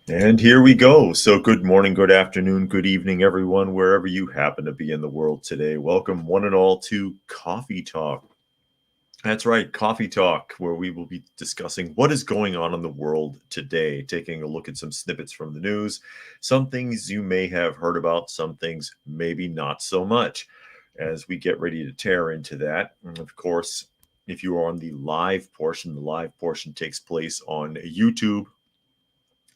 And here we go. So, good morning, good afternoon, good evening, everyone, wherever you happen to be in the world today. Welcome, one and all, to Coffee Talk. That's right, Coffee Talk, where we will be discussing what is going on in the world today, taking a look at some snippets from the news, some things you may have heard about, some things maybe not so much, as we get ready to tear into that. And of course, if you are on the live portion takes place on YouTube,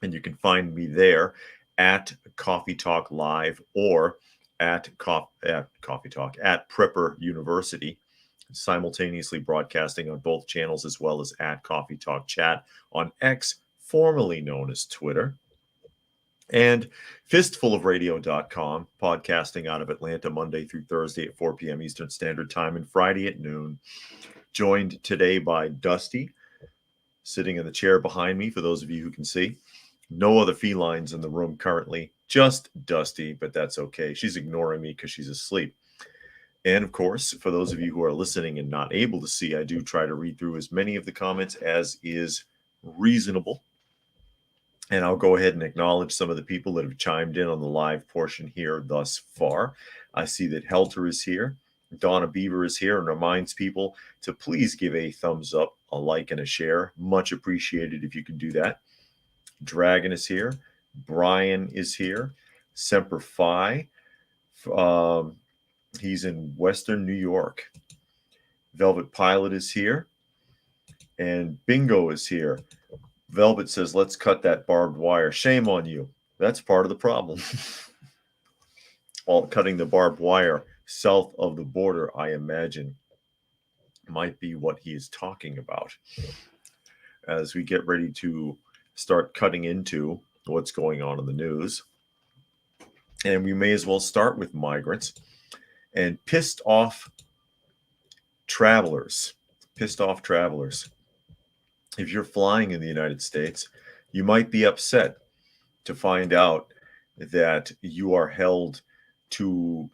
and you can find me there at Coffee Talk Live or at Coffee Talk at Prepper University, simultaneously broadcasting on both channels, as well as at Coffee Talk Chat on X, formerly known as Twitter, and fistfulofradio.com, podcasting out of Atlanta Monday through Thursday at 4 p.m. Eastern Standard Time and Friday at noon. Joined today by Dusty, sitting in the chair behind me, for those of you who can see. No other felines in the room currently, just Dusty, but that's okay. She's ignoring me because she's asleep. And of course, for those of you who are listening and not able to see, I do try to read through as many of the comments as is reasonable. And I'll go ahead and acknowledge some of the people that have chimed in on the live portion here thus far. I see that Helter is here. Donna Beaver is here and reminds people to please give a thumbs up, a like, and a share. Much appreciated if you can do that. Dragon is here. Brian is here. Semper Fi. He's in Western New York. Velvet Pilot is here. And Bingo is here. Velvet says, let's cut that barbed wire. Shame on you. That's part of the problem. All cutting the barbed wire south of the border, I imagine, might be what he is talking about. As we get ready to start cutting into what's going on in the news. And we may as well start with migrants and pissed off travelers. Pissed off travelers. If you're flying in the United States, you might be upset to find out that you are held to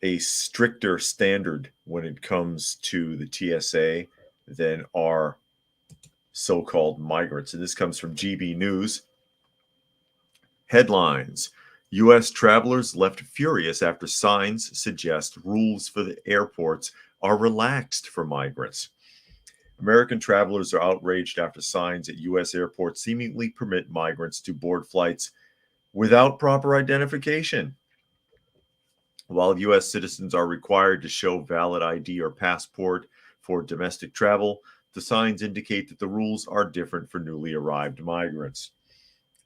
a stricter standard when it comes to the TSA than are so-called migrants. And this comes from GB News. Headlines: U.S. travelers left furious after signs suggest rules for the airports are relaxed for migrants. American travelers are outraged after signs at U.S. airports seemingly permit migrants to board flights without proper identification. While U.S. citizens are required to show valid ID or passport for domestic travel, the signs indicate that the rules are different for newly arrived migrants.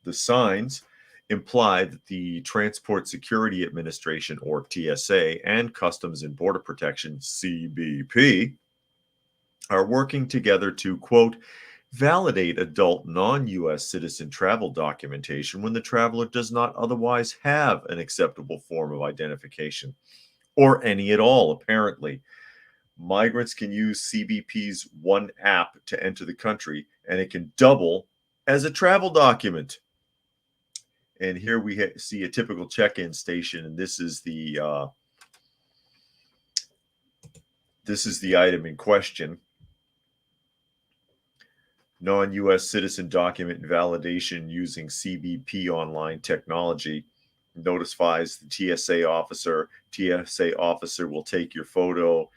The signs imply that the Transport Security Administration, or TSA, and Customs and Border Protection, CBP, are working together to, quote, validate adult non-U.S. citizen travel documentation when the traveler does not otherwise have an acceptable form of identification, or any at all, apparently. Migrants can use CBP's One app to enter the country, and it can double as a travel document. And here we see a typical check-in station, and this is the item in question. Non-U.S. citizen document validation using CBP online technology. Notifies the TSA officer. TSA officer will take your photo.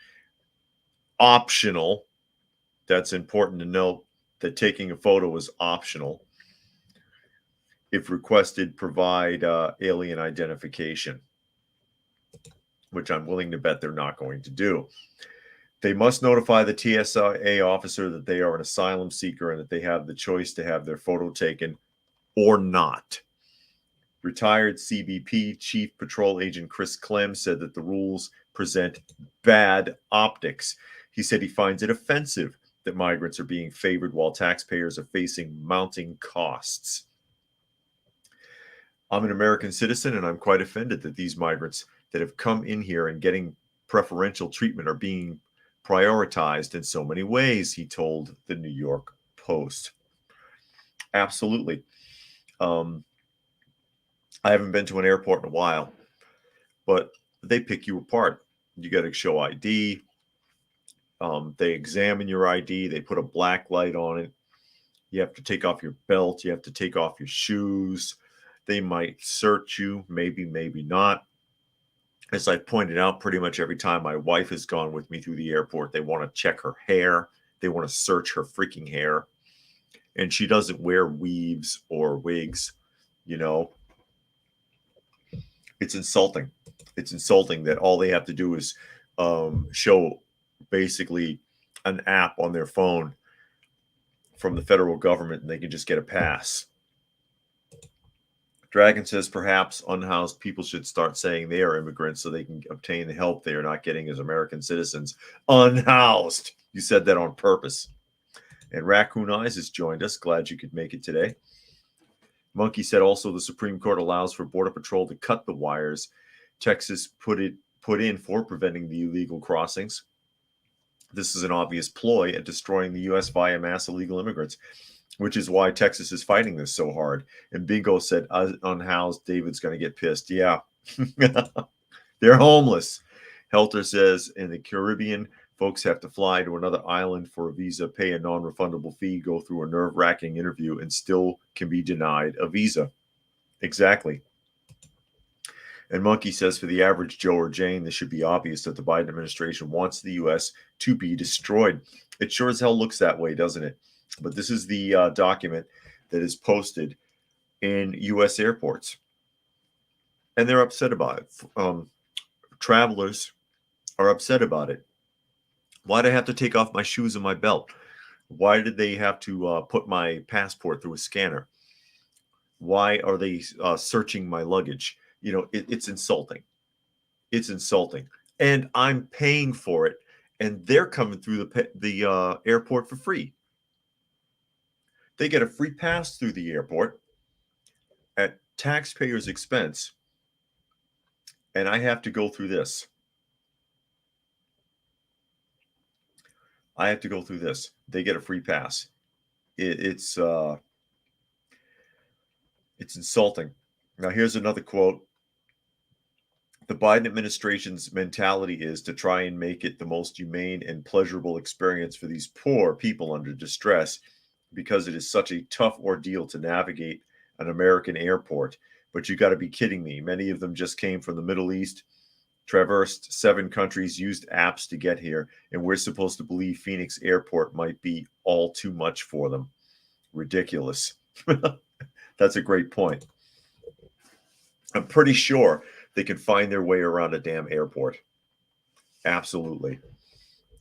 Optional. That's important to note, that taking a photo is optional. If requested, provide alien identification, which I'm willing to bet they're not going to do. They must notify the TSA officer that they are an asylum seeker and that they have the choice to have their photo taken or not. Retired CBP Chief Patrol Agent Chris Clem said that the rules present bad optics. He said he finds it offensive that migrants are being favored while taxpayers are facing mounting costs. I'm an American citizen, and I'm quite offended that these migrants that have come in here and getting preferential treatment are being prioritized in so many ways, he told the New York Post. Absolutely. I haven't been to an airport in a while, but they pick you apart. You got to show ID. They examine your ID. They put a black light on it. You have to take off your belt. You have to take off your shoes. They might search you, maybe, maybe not. As I pointed out, pretty much every time my wife has gone with me through the airport, they want to check her hair. They want to search her freaking hair. And she doesn't wear weaves or wigs, you know. It's insulting. It's insulting that all they have to do is show basically an app on their phone from the federal government and they can just get a pass. Dragon says perhaps unhoused people should start saying they are immigrants so they can obtain the help they are not getting as American citizens. Unhoused. You said that on purpose. And Raccoon Eyes has joined us. Glad you could make it today. Monkey said also the Supreme Court allows for Border Patrol to cut the wires Texas put in for preventing the illegal crossings. This is an obvious ploy at destroying the U.S. via mass illegal immigrants, which is why Texas is fighting this so hard. And Bingo said, unhoused, David's going to get pissed. Yeah, they're homeless. Helter says, in the Caribbean, folks have to fly to another island for a visa, pay a non-refundable fee, go through a nerve-wracking interview, and still can be denied a visa. Exactly. And Monkey says, for the average Joe or Jane, this should be obvious that the Biden administration wants the U.S. to be destroyed. It sure as hell looks that way, doesn't it? But this is the document that is posted in U.S. airports. And they're upset about it. Travelers are upset about it. Why do I have to take off my shoes and my belt? Why did they have to put my passport through a scanner? Why are they searching my luggage? You know, it's insulting. It's insulting. And I'm paying for it. And they're coming through the airport for free. They get a free pass through the airport at taxpayers' expense. And I have to go through this. I have to go through this. They get a free pass. It's insulting. Now, here's another quote. The Biden administration's mentality is to try and make it the most humane and pleasurable experience for these poor people under distress because it is such a tough ordeal to navigate an American airport. But you got to be kidding me. Many of them just came from the Middle East, traversed 7 countries, used apps to get here, and we're supposed to believe Phoenix Airport might be all too much for them. Ridiculous. That's a great point. I'm pretty sure they can find their way around a damn airport. Absolutely.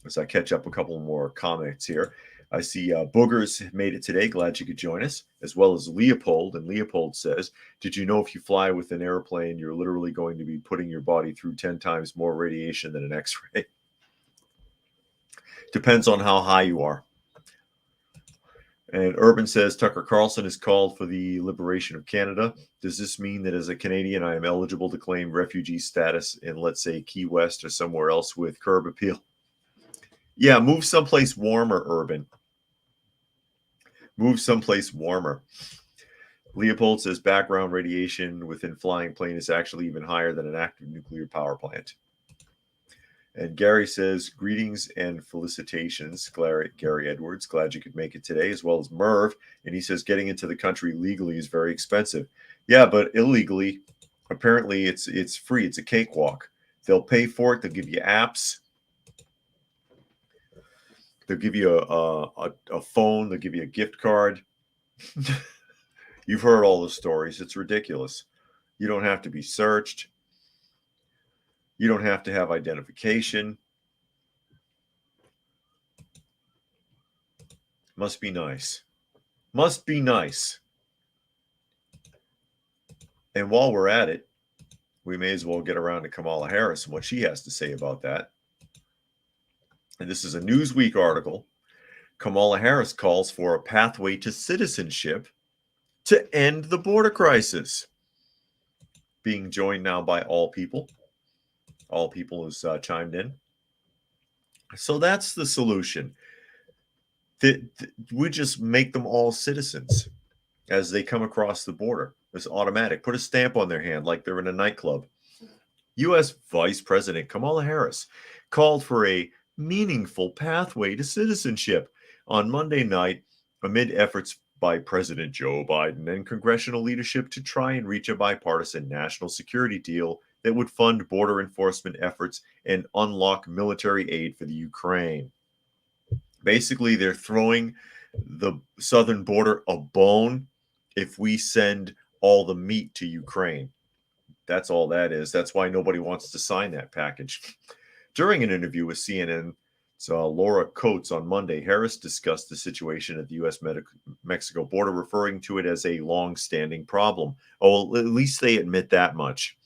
As I catch up a couple more comments here, I see Boogers made it today. Glad you could join us, as well as Leopold. And Leopold says, did you know if you fly with an airplane, you're literally going to be putting your body through 10 times more radiation than an X-ray? Depends on how high you are. And Urban says, Tucker Carlson has called for the liberation of Canada. Does this mean that as a Canadian, I am eligible to claim refugee status in, let's say, Key West or somewhere else with curb appeal? Yeah, move someplace warmer, Urban. Move someplace warmer. Leopold says background radiation within flying plane is actually even higher than an active nuclear power plant. And Gary says, greetings and felicitations, Gary Edwards. Glad you could make it today, as well as Merv. And he says, getting into the country legally is very expensive. Yeah, but illegally, apparently it's free. It's a cakewalk. They'll pay for it. They'll give you apps. They'll give you a phone. They'll give you a gift card. You've heard all the stories. It's ridiculous. You don't have to be searched. You don't have to have identification. Must be nice. Must be nice. And while we're at it, we may as well get around to Kamala Harris and what she has to say about that. And this is a Newsweek article. Kamala Harris calls for a pathway to citizenship to end the border crisis. Being joined now by All People. All People has chimed in. So that's the solution. We just make them all citizens as they come across the border. It's automatic. Put a stamp on their hand like they're in a nightclub. U.S. Vice President Kamala Harris called for a meaningful pathway to citizenship on Monday night amid efforts by President Joe Biden and congressional leadership to try and reach a bipartisan national security deal that would fund border enforcement efforts and unlock military aid for the Ukraine. Basically, they're throwing the southern border a bone if we send all the meat to Ukraine. That's all that is. That's why nobody wants to sign that package. During an interview with CNN, Laura Coates on Monday, Harris discussed the situation at the U.S.-Mexico border, referring to it as a long-standing problem. Oh, well, at least they admit that much.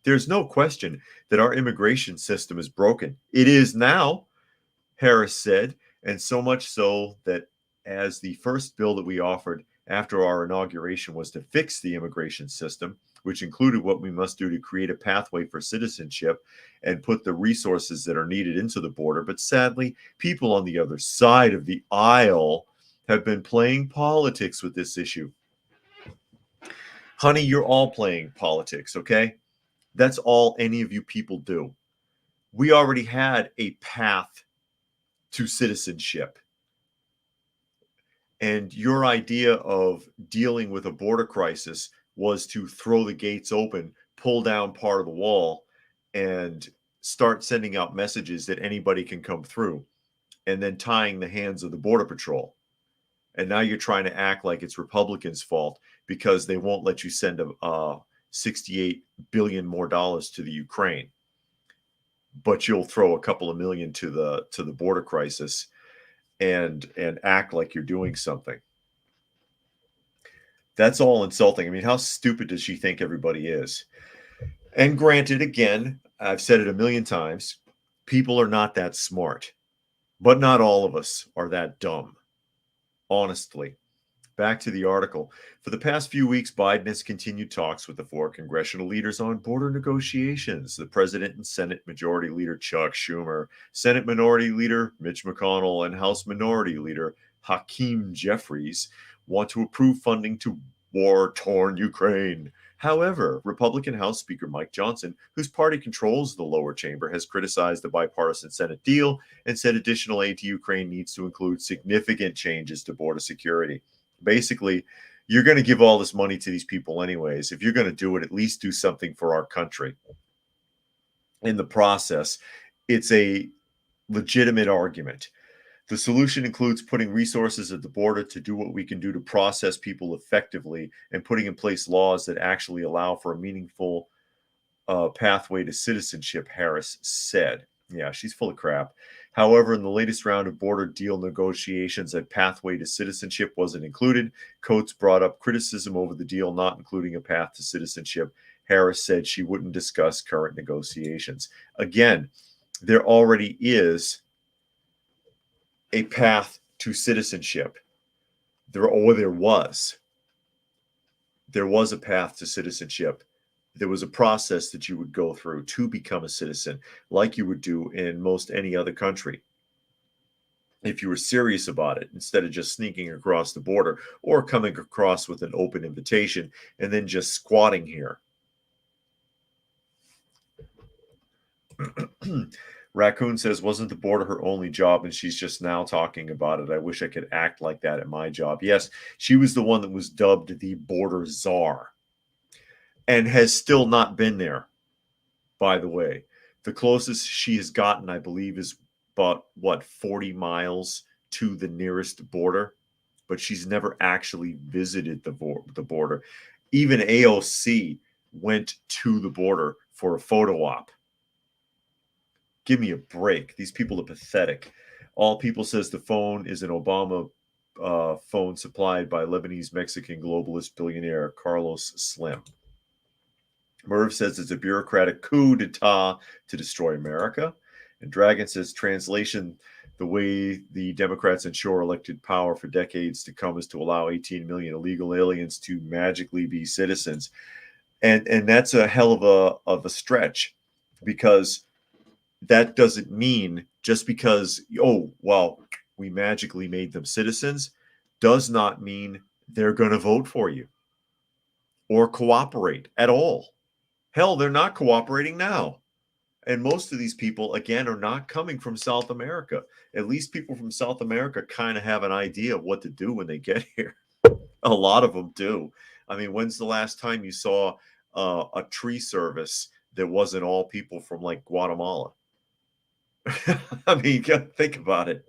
There's no question that our immigration system is broken. It is now, Harris said, and so much so that as the first bill that we offered after our inauguration was to fix the immigration system, which included what we must do to create a pathway for citizenship and put the resources that are needed into the border. But sadly, people on the other side of the aisle have been playing politics with this issue. Honey, you're all playing politics, okay? That's all any of you people do. We already had a path to citizenship. And your idea of dealing with a border crisis was to throw the gates open, pull down part of the wall, and start sending out messages that anybody can come through, and then tying the hands of the Border Patrol. And now you're trying to act like it's Republicans' fault because they won't let you send $68 billion more to the Ukraine, but you'll throw a couple of million to the border crisis and act like you're doing something. That's all insulting. I mean, how stupid does she think everybody is? And granted, again, I've said it a million times, people are not that smart, but not all of us are that dumb. Honestly. Back to the article. For the past few weeks, Biden has continued talks with the 4 congressional leaders on border negotiations. The President and Senate Majority Leader Chuck Schumer, Senate Minority Leader Mitch McConnell, and House Minority Leader Hakeem Jeffries want to approve funding to war-torn Ukraine. However, Republican House Speaker Mike Johnson, whose party controls the lower chamber, has criticized the bipartisan Senate deal and said additional aid to Ukraine needs to include significant changes to border security. Basically, you're going to give all this money to these people anyways. If you're going to do it, at least do something for our country. In the process, it's a legitimate argument. The solution includes putting resources at the border to do what we can do to process people effectively and putting in place laws that actually allow for a meaningful pathway to citizenship, Harris said. Yeah, she's full of crap. However, in the latest round of border deal negotiations, a pathway to citizenship wasn't included. Coates brought up criticism over the deal not including a path to citizenship. Harris said she wouldn't discuss current negotiations. Again, there already is a path to citizenship. There was a path to citizenship. There was a process that you would go through to become a citizen, like you would do in most any other country, if you were serious about it, instead of just sneaking across the border or coming across with an open invitation and then just squatting here. Raccoon says, wasn't the border her only job and she's just now talking about it? I wish I could act like that at my job. Yes, she was the one that was dubbed the border czar and has still not been there, by the way. The closest she has gotten, I believe, is about, 40 miles to the nearest border, but she's never actually visited the border. Even AOC went to the border for a photo op. Give me a break. These people are pathetic. All People says the phone is an Obama phone supplied by Lebanese-Mexican globalist billionaire Carlos Slim. Merv says it's a bureaucratic coup d'etat to destroy America. And Dragon says, translation, the way the Democrats ensure elected power for decades to come is to allow 18 million illegal aliens to magically be citizens. And that's a hell of a stretch, because that doesn't mean just because, we magically made them citizens, does not mean they're going to vote for you or cooperate at all. Hell, they're not cooperating now. And most of these people, again, are not coming from South America. At least people from South America kind of have an idea of what to do when they get here. A lot of them do. I mean, when's the last time you saw a tree service that wasn't all people from like Guatemala? I mean, you gotta think about it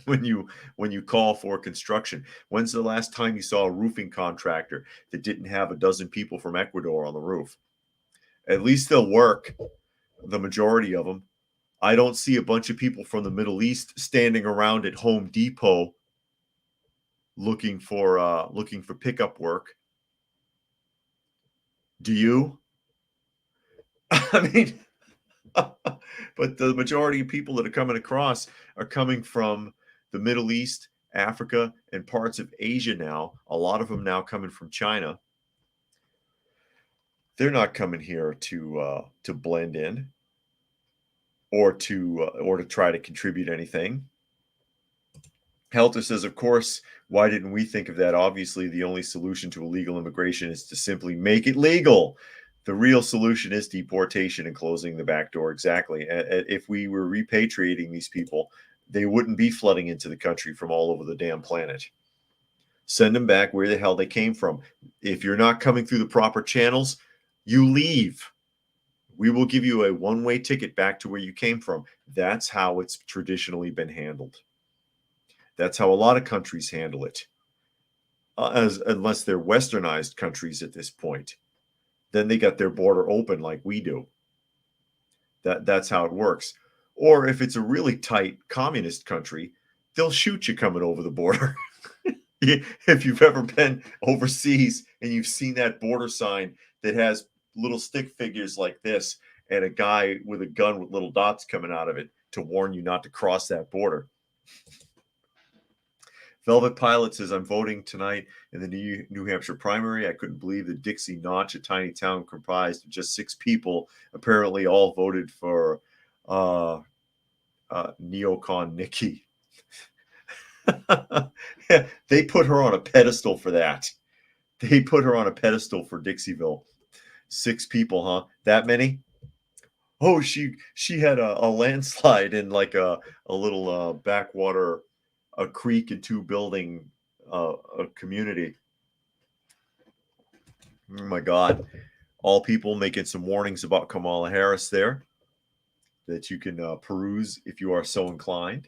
when you call for construction. When's the last time you saw a roofing contractor that didn't have a dozen people from Ecuador on the roof? At least they'll work, the majority of them. I don't see a bunch of people from the Middle East standing around at Home Depot looking for pickup work. Do you? I mean, but the majority of people that are coming across are coming from the Middle East, Africa, and parts of Asia now. A lot of them now coming from China. They're not coming here to blend in or to try to contribute anything. Helter says, of course, why didn't we think of that? Obviously, the only solution to illegal immigration is to simply make it legal. The real solution is deportation and closing the back door. Exactly. If we were repatriating these people, they wouldn't be flooding into the country from all over the damn planet. Send them back where the hell they came from. If you're not coming through the proper channels, you leave. We will give you a one-way ticket back to where you came from. That's how it's traditionally been handled. That's how a lot of countries handle it, unless they're westernized countries at this point. Then they got their border open like we do. That's how it works. Or if it's a really tight communist country, they'll shoot you coming over the border. If you've ever been overseas and you've seen that border sign that has little stick figures like this and a guy with a gun with little dots coming out of it to warn you not to cross that border. Velvet Pilot says, I'm voting tonight in the New Hampshire primary. I couldn't believe that Dixie Notch, a tiny town comprised of just 6 people, apparently all voted for neocon Nikki. They put her on a pedestal for that. They put her on a pedestal for Dixieville. 6 people, huh? That many? Oh, she had a landslide in like a little backwater, a creek and 2-building a community. Oh my God. All people making some warnings about Kamala Harris there that you can peruse if you are so inclined.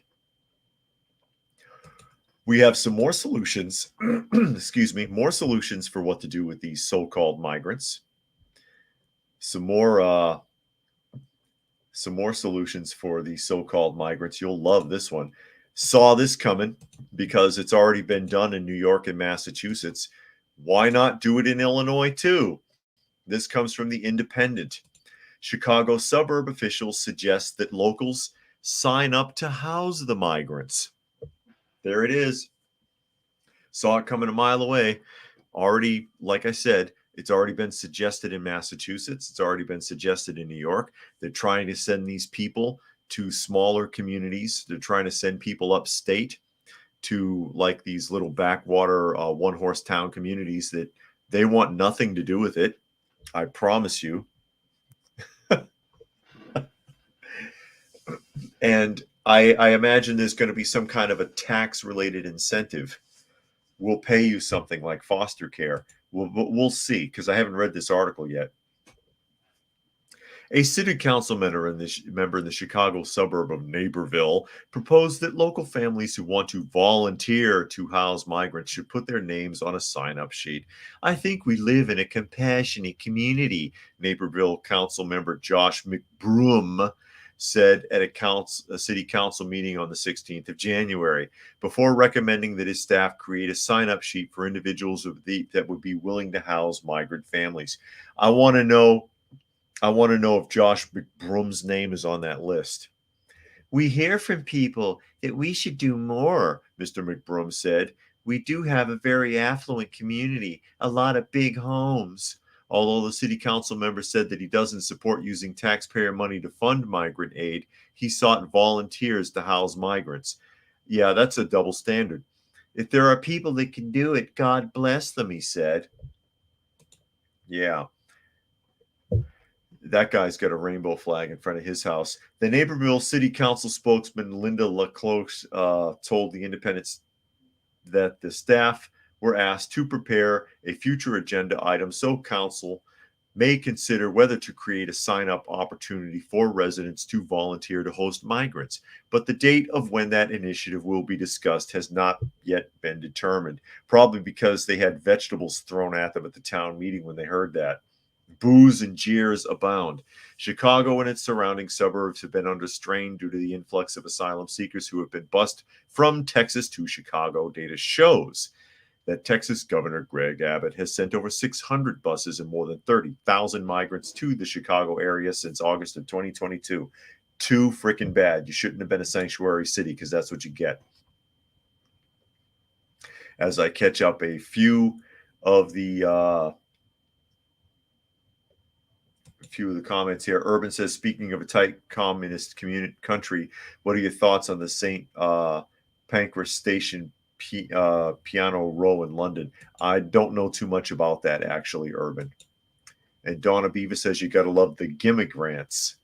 We have some more solutions, excuse me, more solutions for what to do with these so-called migrants. Some more solutions for these so-called migrants. You'll love this one. Saw this coming because it's already been done in New York and Massachusetts. Why not do it in Illinois too? This comes from The Independent. Chicago suburb officials suggest that locals sign up to house the migrants. There it is. Saw it coming a mile away. Already, like I said, it's already been suggested in Massachusetts. It's already been suggested in New York. They're trying to send these people to smaller communities. They're trying to send people upstate to like these little backwater one-horse town communities that they want nothing to do with it. I promise you. And I imagine there's going to be some kind of a tax-related incentive. We'll pay you something like foster care. We'll see, because I haven't read this article yet. A city council member in the Chicago suburb of Naperville proposed that local families who want to volunteer to house migrants should put their names on a sign-up sheet. I think we live in a compassionate community, Naperville council member Josh McBroom said at a city council meeting on the 16th of January, before recommending that his staff create a sign-up sheet for individuals that would be willing to house migrant families. I want to know if Josh McBroom's name is on that list. We hear from people that we should do more, Mr. McBroom said. We do have a very affluent community, a lot of big homes. Although the city council member said that he doesn't support using taxpayer money to fund migrant aid, he sought volunteers to house migrants. Yeah, that's a double standard. If there are people that can do it, God bless them, he said. Yeah. That guy's got a rainbow flag in front of his house. The Naperville City Council spokesman Linda LaCloche told the Independent that the staff were asked to prepare a future agenda item so council may consider whether to create a sign-up opportunity for residents to volunteer to host migrants. But the date of when that initiative will be discussed has not yet been determined, probably because they had vegetables thrown at them at the town meeting when they heard that. Boos and jeers abound. Chicago and its surrounding suburbs have been under strain due to the influx of asylum seekers who have been bused from Texas to Chicago. Data shows that Texas Governor Greg Abbott has sent over 600 buses and more than 30,000 migrants to the Chicago area since August of 2022. Too freaking bad. You shouldn't have been a sanctuary city, because that's what you get. As I catch up a few of the comments here. Urban says, speaking of a tight communist country, what are your thoughts on the St. Pancras Station piano row in London? I don't know too much about that, actually, Urban. And Donna Beavis says, you got to love the Gimmigrants.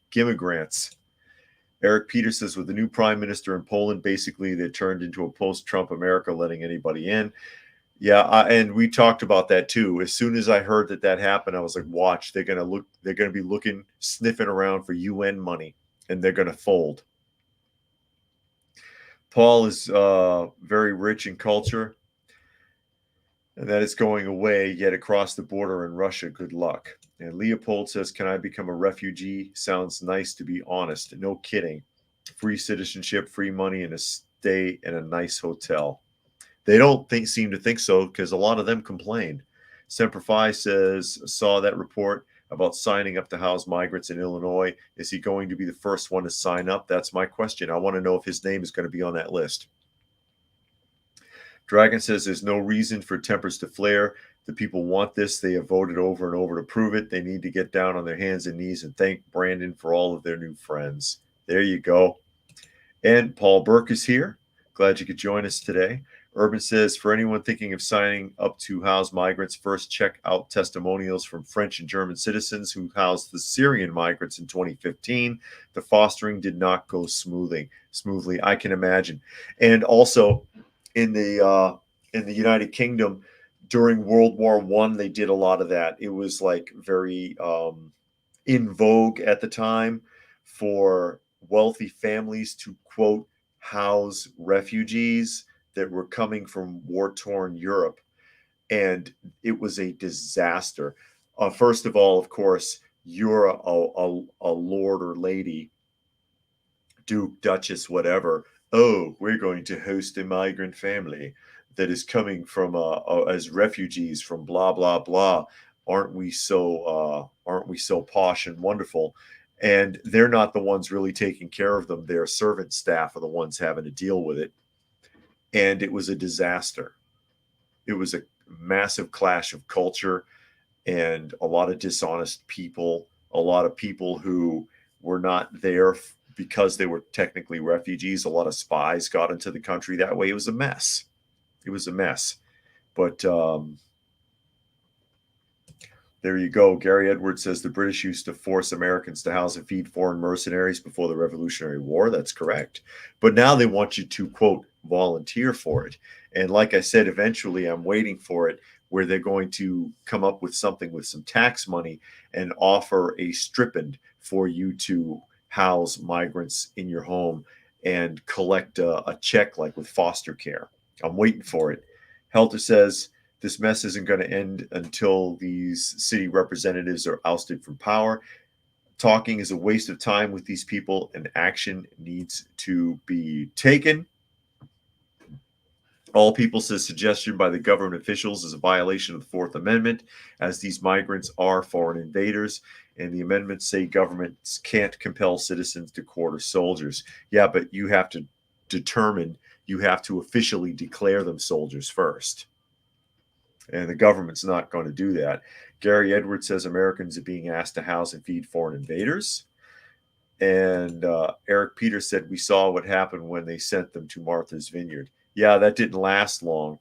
Eric Peters says, with the new prime minister in Poland, basically they turned into a post-Trump America, letting anybody in. Yeah, and we talked about that too. As soon as I heard that happened, I was like, watch, they're gonna be looking, sniffing around for UN money, and they're gonna fold. Paul is very rich in culture, and that is going away, yet across the border in Russia, good luck. And Leopold says, can I become a refugee? Sounds nice, to be honest. No kidding. Free citizenship, free money, and a stay in a nice hotel. They don't seem to think so, because a lot of them complain. Semper Fi says, saw that report about signing up to house migrants in Illinois. Is he going to be the first one to sign up? That's my question. I want to know if his name is going to be on that list. Dragon says, there's no reason for tempers to flare. The people want this. They have voted over and over to prove it. They need to get down on their hands and knees and thank Brandon for all of their new friends. There you go. And Paul Burke is here. Glad you could join us today. Urban says, for anyone thinking of signing up to house migrants, first check out testimonials from French and German citizens who housed the Syrian migrants in 2015. The fostering did not go smoothly. I can imagine. And also in the United Kingdom during World War I, they did a lot of that. It was like very in vogue at the time for wealthy families to, quote, house refugees that were coming from war-torn Europe. And it was a disaster. First of all, of course, you're a lord or lady, duke, duchess, whatever. Oh, we're going to host a migrant family that is coming from as refugees from blah, blah, blah. Aren't we so posh and wonderful? And they're not the ones really taking care of them. Their servant staff are the ones having to deal with it. And it was a disaster. It was a massive clash of culture and a lot of dishonest people, a lot of people who were not there because they were technically refugees. A lot of spies got into the country that way. It was a mess. But there you go. Gary Edwards says the British used to force Americans to house and feed foreign mercenaries before the Revolutionary War. That's correct. But now they want you to, quote, volunteer for it. And like I said, eventually I'm waiting for it where they're going to come up with something with some tax money and offer a stipend for you to house migrants in your home and collect a check like with foster care. I'm waiting for it. Helter says, this mess isn't going to end until these city representatives are ousted from power. Talking is a waste of time with these people, and action needs to be taken. All People says suggestion by the government officials is a violation of the Fourth Amendment, as these migrants are foreign invaders, and the amendments say governments can't compel citizens to quarter soldiers. Yeah, but you have to officially declare them soldiers first. And the government's not going to do that. Gary Edwards says Americans are being asked to house and feed foreign invaders. And Eric Peters said, we saw what happened when they sent them to Martha's Vineyard. Yeah, that didn't last long.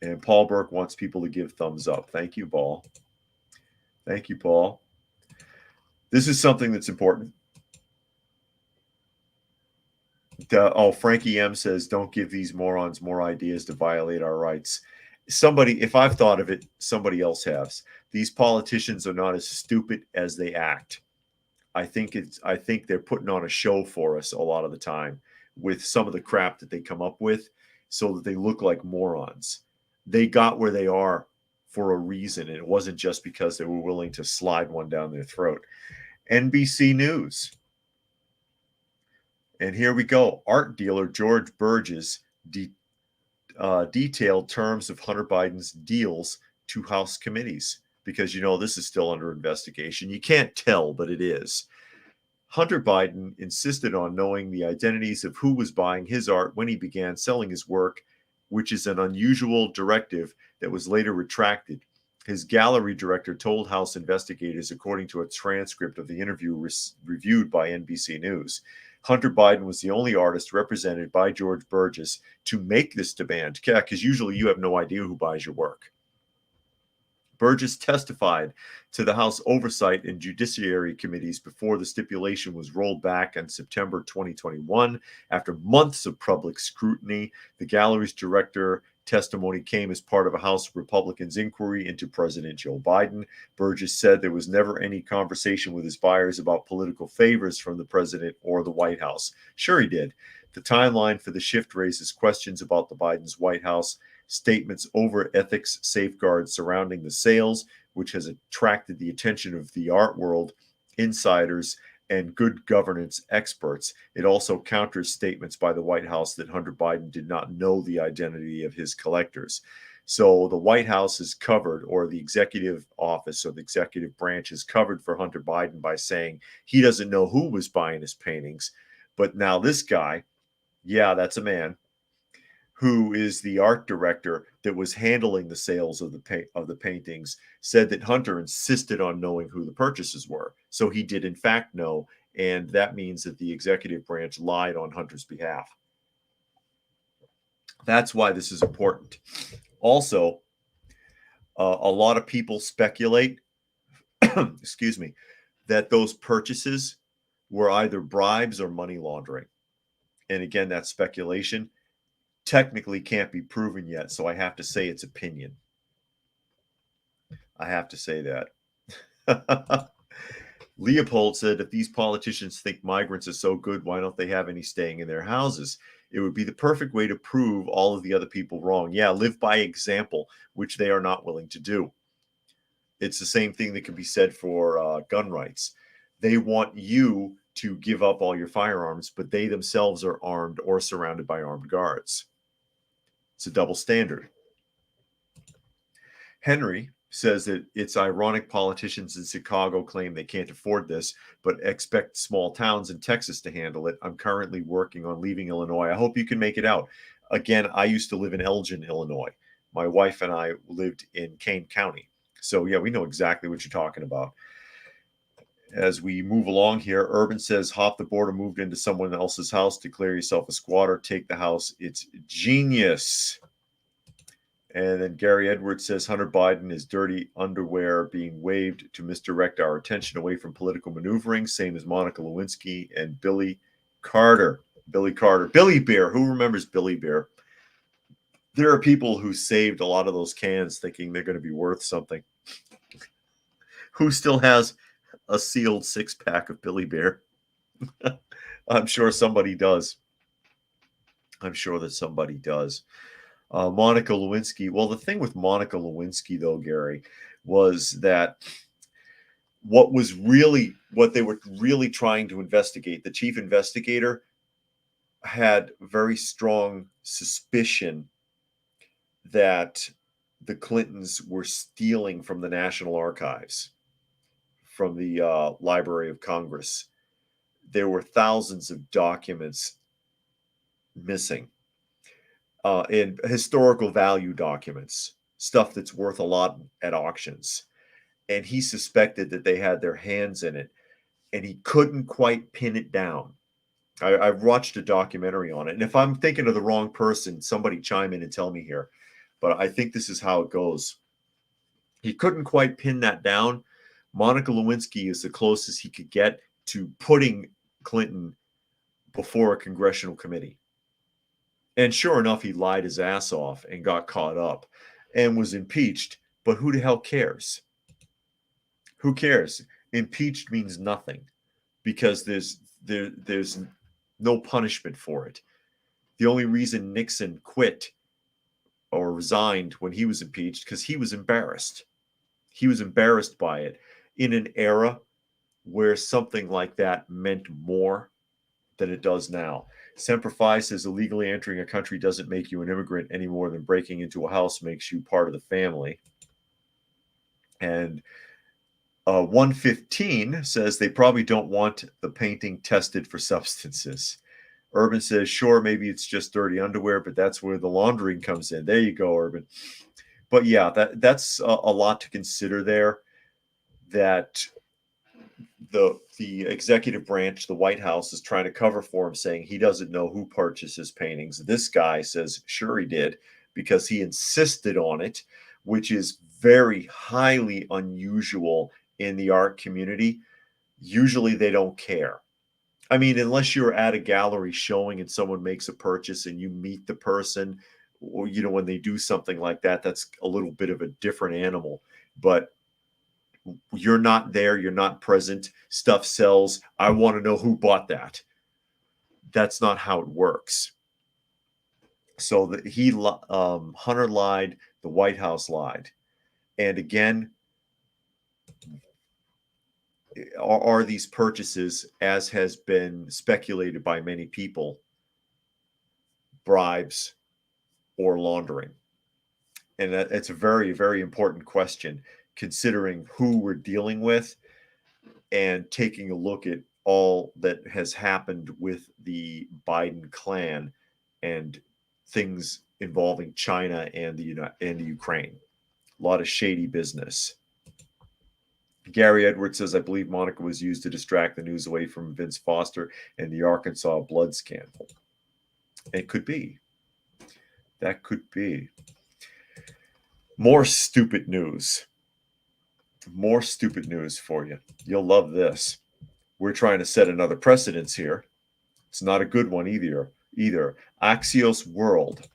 And Paul Burke wants people to give thumbs up. Thank you, Paul. Thank you, Paul. This is something that's important. Frankie M says, don't give these morons more ideas to violate our rights. if I've thought of it, somebody else has. These politicians are not as stupid as they act. I think they're putting on a show for us a lot of the time with some of the crap that they come up with so that they look like morons. They got where they are for a reason, and it wasn't just because they were willing to slide one down their throat. NBC News. And here we go. Art dealer George Burgess detailed terms of Hunter Biden's deals to House committees because, this is still under investigation. You can't tell, but it is. Hunter Biden insisted on knowing the identities of who was buying his art when he began selling his work, which is an unusual directive that was later retracted. His gallery director told House investigators, according to a transcript of the interview reviewed by NBC News. Hunter Biden was the only artist represented by George Burgess to make this demand. Yeah, because usually you have no idea who buys your work. Burgess testified to the House Oversight and Judiciary Committees before the stipulation was rolled back in September 2021. After months of public scrutiny, the gallery's director testimony came as part of a House Republicans' inquiry into President Joe Biden. Burgess said there was never any conversation with his buyers about political favors from the president or the White House. Sure, he did. The timeline for the shift raises questions about the Biden's White House statements over ethics safeguards surrounding the sales, which has attracted the attention of the art world, insiders, and good governance experts. It also counters statements by the White House that Hunter Biden did not know the identity of his collectors. So the White House is covered, or the executive office or the executive branch is covered for Hunter Biden by saying he doesn't know who was buying his paintings. But now this guy, yeah, that's a man, who is the art director that was handling the sales of the paintings, said that Hunter insisted on knowing who the purchasers were. So he did in fact know, and that means that the executive branch lied on Hunter's behalf. That's why this is important. Also, a lot of people speculate, excuse me, that those purchases were either bribes or money laundering. And again, that's speculation. Technically can't be proven yet, so I have to say it's opinion. I have to say that. Leopold said, if these politicians think migrants are so good, why don't they have any staying in their houses? It would be the perfect way to prove all of the other people wrong. Yeah, live by example, which they are not willing to do. It's the same thing that can be said for gun rights. They want you to give up all your firearms, but they themselves are armed or surrounded by armed guards. It's a double standard. Henry says that it's ironic politicians in Chicago claim they can't afford this, but expect small towns in Texas to handle it. I'm currently working on leaving Illinois. I hope you can make it out. Again, I used to live in Elgin, Illinois. My wife and I lived in Kane County. So yeah, we know exactly what you're talking about. As we move along here, Urban says, hop the border, moved into someone else's house, declare yourself a squatter, take the house. It's genius. And then Gary Edwards says, Hunter Biden is dirty underwear being waved to misdirect our attention away from political maneuvering, same as Monica Lewinsky and Billy Carter. Billy Bear. Who remembers Billy Bear? There are people who saved a lot of those cans thinking they're going to be worth something. Who still has a sealed 6-pack of Billy Bear? I'm sure somebody does. I'm sure that somebody does. Monica Lewinsky. Well, the thing with Monica Lewinsky, though, Gary, was that what they were really trying to investigate, the chief investigator had very strong suspicion that the Clintons were stealing from the National Archives, from the Library of Congress. There were thousands of documents missing, in historical value documents, stuff that's worth a lot at auctions. And he suspected that they had their hands in it, and he couldn't quite pin it down. I've watched a documentary on it, and if I'm thinking of the wrong person, somebody chime in and tell me here. But I think this is how it goes. He couldn't quite pin that down. Monica Lewinsky is the closest he could get to putting Clinton before a congressional committee. And sure enough, he lied his ass off and got caught up. and was impeached. But who the hell cares? Who cares? Impeached means nothing because there's no punishment for it. The only reason Nixon quit or resigned when he was impeached because he was embarrassed. He was embarrassed by it in an era where something like that meant more than it does now. Semper Fi says illegally entering a country doesn't make you an immigrant any more than breaking into a house makes you part of the family. And 115 says they probably don't want the painting tested for substances. Urban says, sure, maybe it's just dirty underwear, but that's where the laundering comes in. There you go, Urban. But yeah, that's a lot to consider there. That the executive branch, the White House, is trying to cover for him, saying he doesn't know who purchased his paintings. This guy says, sure, he did, because he insisted on it, which is very highly unusual in the art community. Usually they don't care. I mean, unless you're at a gallery showing and someone makes a purchase and you meet the person, or, you know, when they do something like that, that's a little bit of a different animal. But you're not there, you're not present, stuff sells. I want to know who bought that. That's not how it works. So Hunter lied, the White House lied. And again, are these purchases, as has been speculated by many people, bribes or laundering? And it's a very, very important question, considering who we're dealing with and taking a look at all that has happened with the Biden clan and things involving China and the Ukraine. A lot of shady business. Gary Edwards says, I believe Monica was used to distract the news away from Vince Foster and the Arkansas blood scandal. It could be. That could be. More stupid news. More stupid news for you. You'll love this. We're trying to set another precedence here. It's not a good one either. Axios World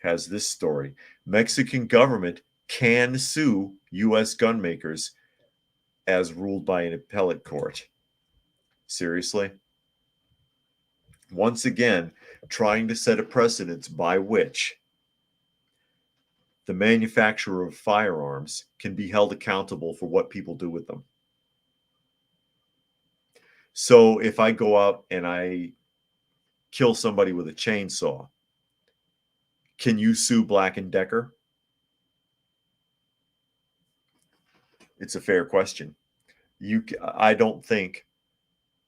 has this story. Mexican government can sue U.S. gun makers as ruled by an appellate court. Seriously? Once again, trying to set a precedence by which the manufacturer of firearms can be held accountable for what people do with them. So if I go out and I kill somebody with a chainsaw, can you sue Black & Decker? It's a fair question. I don't think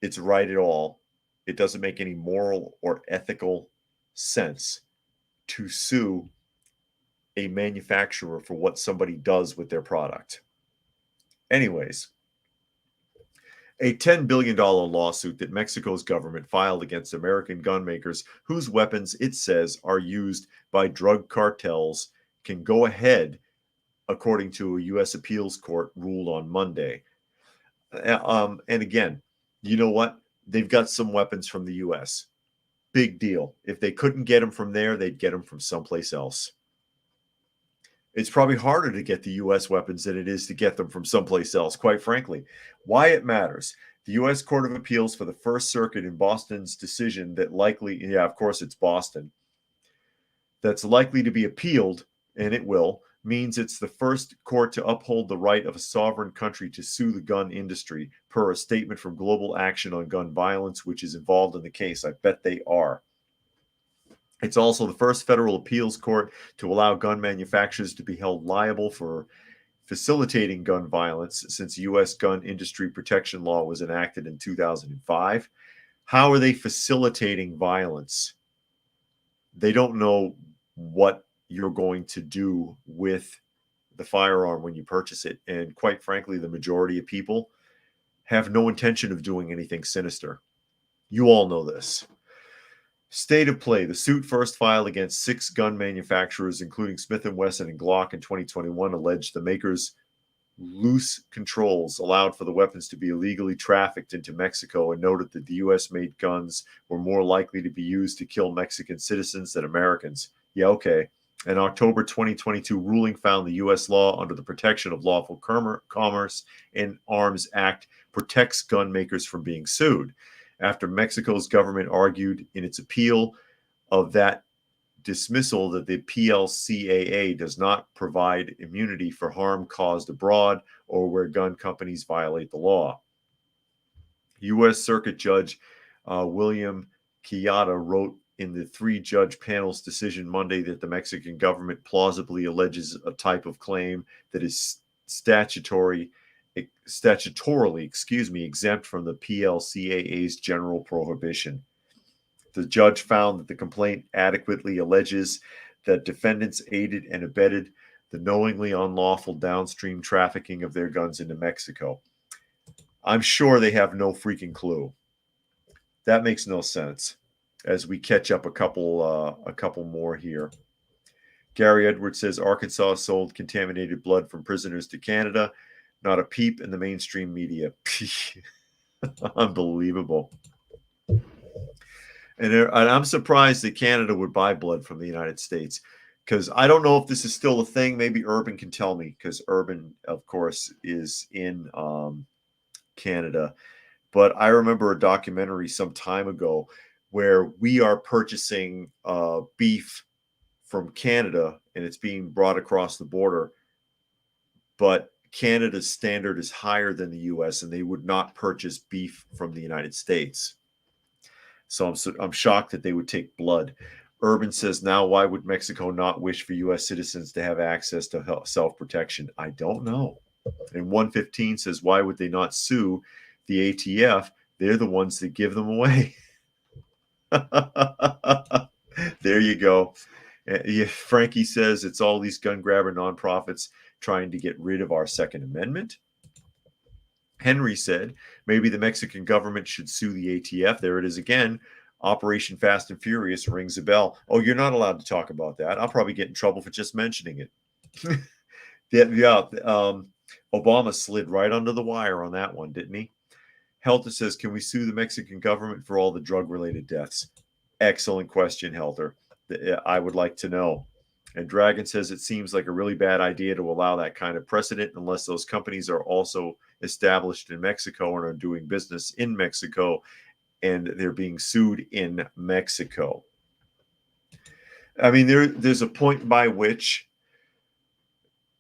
it's right at all. It doesn't make any moral or ethical sense to sue a manufacturer for what somebody does with their product. Anyways, a $10 billion lawsuit that Mexico's government filed against American gun makers whose weapons it says are used by drug cartels can go ahead, according to a U.S. appeals court ruled on Monday. And again, you know what? They've got some weapons from the U.S. Big deal. If they couldn't get them from there, they'd get them from someplace else. It's probably harder to get the U.S. weapons than it is to get them from someplace else, quite frankly. Why it matters. The U.S. Court of Appeals for the First Circuit in Boston's decision that likely, yeah, of course it's Boston, that's likely to be appealed, and it will, means it's the first court to uphold the right of a sovereign country to sue the gun industry, per a statement from Global Action on Gun Violence, which is involved in the case. I bet they are. It's also the first federal appeals court to allow gun manufacturers to be held liable for facilitating gun violence since U.S. gun industry protection law was enacted in 2005. How are they facilitating violence? They don't know what you're going to do with the firearm when you purchase it. And quite frankly, the majority of people have no intention of doing anything sinister. You all know this. State of play. The suit, first filed against 6 gun manufacturers, including Smith & Wesson and Glock in 2021, alleged the makers' loose controls allowed for the weapons to be illegally trafficked into Mexico, and noted that the U.S.-made guns were more likely to be used to kill Mexican citizens than Americans. Yeah, okay. An October 2022 ruling found the U.S. law under the Protection of Lawful Commerce in Arms Act protects gun makers from being sued. After Mexico's government argued in its appeal of that dismissal that the PLCAA does not provide immunity for harm caused abroad or where gun companies violate the law. U.S. Circuit Judge William Quijada wrote in the three-judge panel's decision Monday that the Mexican government plausibly alleges a type of claim that is statutorily, exempt from the PLCAA's general prohibition. The judge found that the complaint adequately alleges that defendants aided and abetted the knowingly unlawful downstream trafficking of their guns into Mexico. I'm sure they have no freaking clue. That makes no sense. As we catch up a couple more here. Gary Edwards says Arkansas sold contaminated blood from prisoners to Canada. Not a peep in the mainstream media. Unbelievable. And I'm surprised that Canada would buy blood from the United States, because I don't know if this is still a thing. Maybe Urban can tell me, because Urban, of course, is in Canada. But I remember a documentary some time ago where we are purchasing beef from Canada and it's being brought across the border, but Canada's standard is higher than the U.S. and they would not purchase beef from the United States. So I'm shocked that they would take blood. Urban says, now why would Mexico not wish for U.S. citizens to have access to self-protection? I don't know. And 115 says, why would they not sue the ATF? They're the ones that give them away. There you go. Frankie says it's all these gun grabber nonprofits trying to get rid of our Second Amendment. Henry said maybe the Mexican government should sue the ATF. There it is again. Operation Fast and Furious rings a bell. Oh, you're not allowed to talk about that. I'll probably get in trouble for just mentioning it. Obama slid right under the wire on that one, didn't he? Helter says, can we sue the Mexican government for all the drug-related deaths? Excellent question, Helter. I would like to know. And Dragon says, it seems like a really bad idea to allow that kind of precedent unless those companies are also established in Mexico and are doing business in Mexico and they're being sued in Mexico. I mean, there's a point by which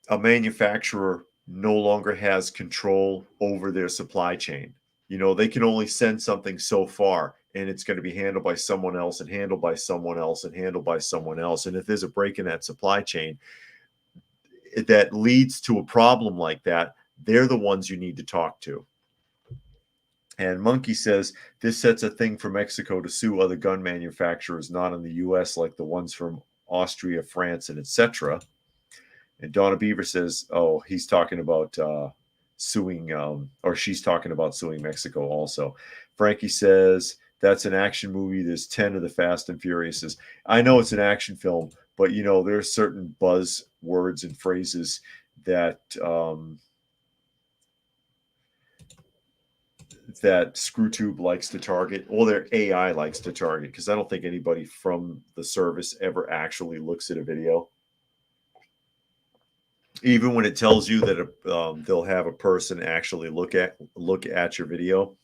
a manufacturer no longer has control over their supply chain. You know, they can only send something so far, and it's going to be handled by someone else and handled by someone else and handled by someone else. And if there's a break in that supply chain that leads to a problem like that, they're the ones you need to talk to. And Monkey says, this sets a thing for Mexico to sue other gun manufacturers not in the U.S. like the ones from Austria, France, and etc. And Donna Beaver says, oh, he's talking about suing, or she's talking about suing Mexico also. Frankie says, that's an action movie. There's 10 of the Fast and Furiouses. I know it's an action film, but, you know, there are certain buzz words and phrases that that ScrewTube likes to target, or their AI likes to target, because I don't think anybody from the service ever actually looks at a video. Even when it tells you that they'll have a person actually look at your video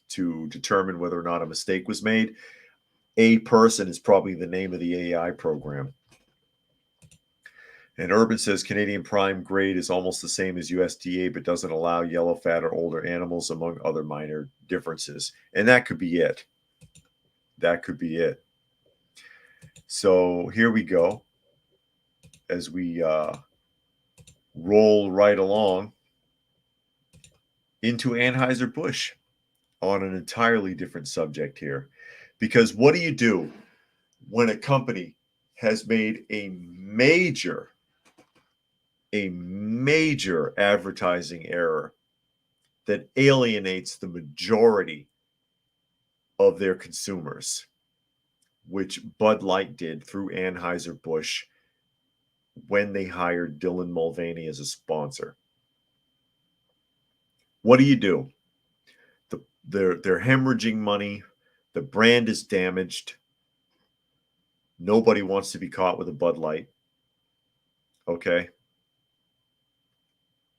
to determine whether or not a mistake was made, a person is probably the name of the AI program. And Urban says Canadian prime grade is almost the same as USDA, but doesn't allow yellow fat or older animals, among other minor differences. And that could be it. That could be it. So here we go. As we roll right along into Anheuser-Busch on an entirely different subject here. Because what do you do when a company has made a major advertising error that alienates the majority of their consumers, which Bud Light did through Anheuser-Busch when they hired Dylan Mulvaney as a sponsor? What do? They're hemorrhaging money. The brand is damaged. Nobody wants to be caught with a Bud Light. Okay?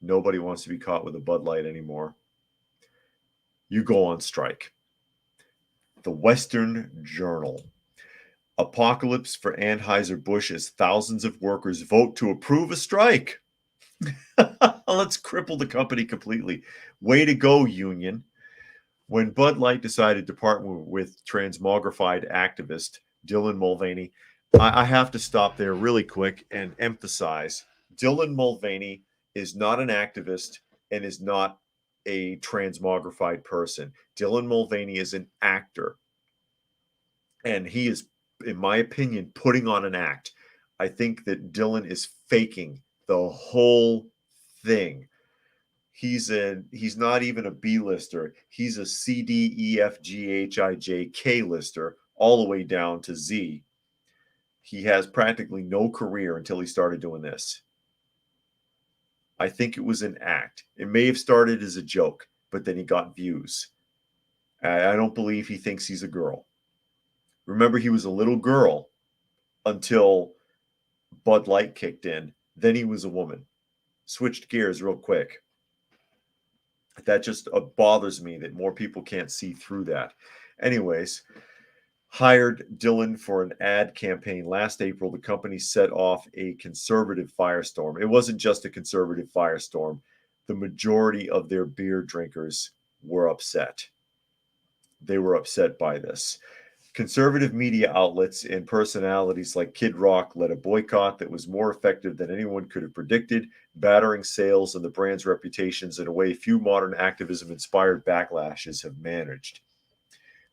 Nobody wants to be caught with a Bud Light anymore. You go on strike. The Western Journal. Apocalypse for Anheuser-Busch as thousands of workers vote to approve a strike. Let's cripple the company completely. Way to go, union. When Bud Light decided to partner with transmogrified activist Dylan Mulvaney, I have to stop there really quick and emphasize Dylan Mulvaney is not an activist and is not a transmogrified person. Dylan Mulvaney is an actor. And he is, in my opinion, putting on an act. I think that Dylan is faking the whole thing. He's not even a B-lister. He's a C, D, E, F, G, H, I, J, K lister, all the way down to Z. He has practically no career until he started doing this. I think it was an act. It may have started as a joke, but then he got views. I don't believe he thinks he's a girl. Remember, he was a little girl until Bud Light kicked in. Then he was a woman. Switched gears real quick. That just bothers me that more people can't see through that. Anyways, hired Dylan for an ad campaign last April. The company set off a conservative firestorm. It wasn't just a conservative firestorm. The majority of their beer drinkers were upset. They were upset by this. Conservative media outlets and personalities like Kid Rock led a boycott that was more effective than anyone could have predicted, battering sales and the brand's reputations in a way few modern activism-inspired backlashes have managed.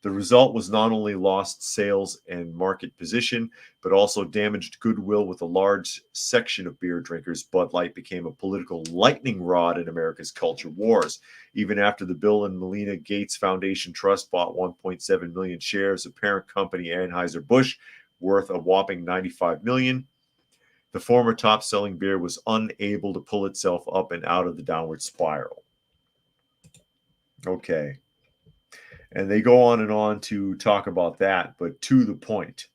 The result was not only lost sales and market position, but also damaged goodwill with a large section of beer drinkers. Bud Light became a political lightning rod in America's culture wars. Even after the Bill and Melinda Gates Foundation Trust bought 1.7 million shares of parent company Anheuser-Busch, worth a whopping $95 million, the former top-selling beer was unable to pull itself up and out of the downward spiral. Okay. And they go on and on to talk about that, but to the point.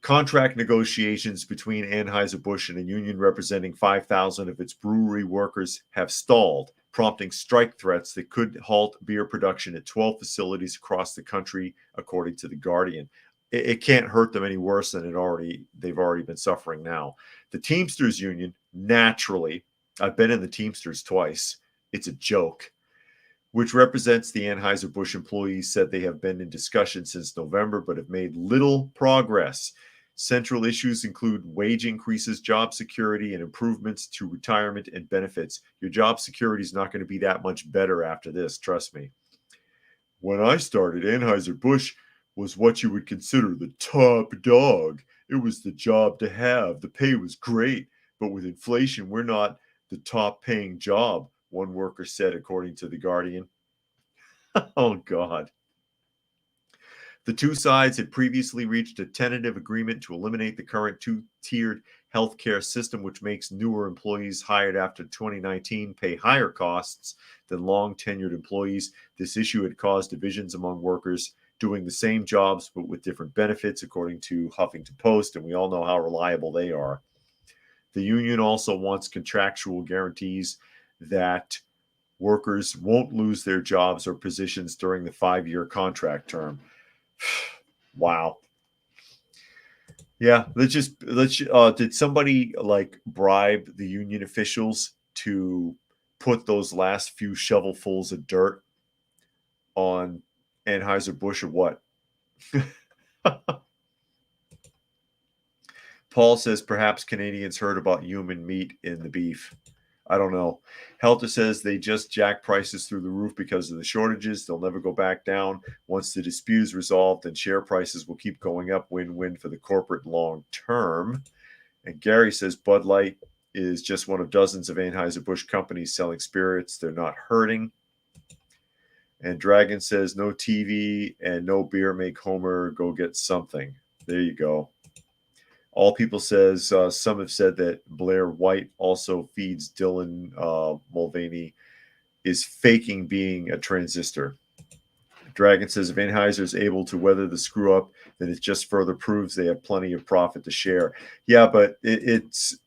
Contract negotiations between Anheuser-Busch and a union representing 5,000 of its brewery workers have stalled, prompting strike threats that could halt beer production at 12 facilities across the country, according to The Guardian. It can't hurt them any worse than they've already been suffering now. The Teamsters Union, naturally, I've been in the Teamsters twice. It's a joke. Which represents the Anheuser-Busch employees, said they have been in discussion since November but have made little progress. Central issues include wage increases, job security, and improvements to retirement and benefits. Your job security is not going to be that much better after this, trust me. When I started, Anheuser-Busch was what you would consider the top dog. It was the job to have. The pay was great, but with inflation, we're not the top paying job, one worker said, according to The Guardian. Oh, God. The two sides had previously reached a tentative agreement to eliminate the current two-tiered healthcare system, which makes newer employees hired after 2019 pay higher costs than long-tenured employees. This issue had caused divisions among workers doing the same jobs but with different benefits, according to Huffington Post, and we all know how reliable they are. The union also wants contractual guarantees that workers won't lose their jobs or positions during the 5-year contract term. Wow. Yeah, did somebody bribe the union officials to put those last few shovelfuls of dirt on Anheuser-Busch or what? Paul says perhaps Canadians heard about human meat in the beef. I don't know. Helter says they just jack prices through the roof because of the shortages. They'll never go back down. Once the dispute is resolved, then share prices will keep going up. Win-win for the corporate long term. And Gary says Bud Light is just one of dozens of Anheuser-Busch companies selling spirits. They're not hurting. And Dragon says no TV and no beer make Homer go get something. There you go. All People says some have said that Blair White also feeds Dylan Mulvaney is faking being a transistor. Dragon says if Anheuser is able to weather the screw up, then it just further proves they have plenty of profit to share. Yeah, but it's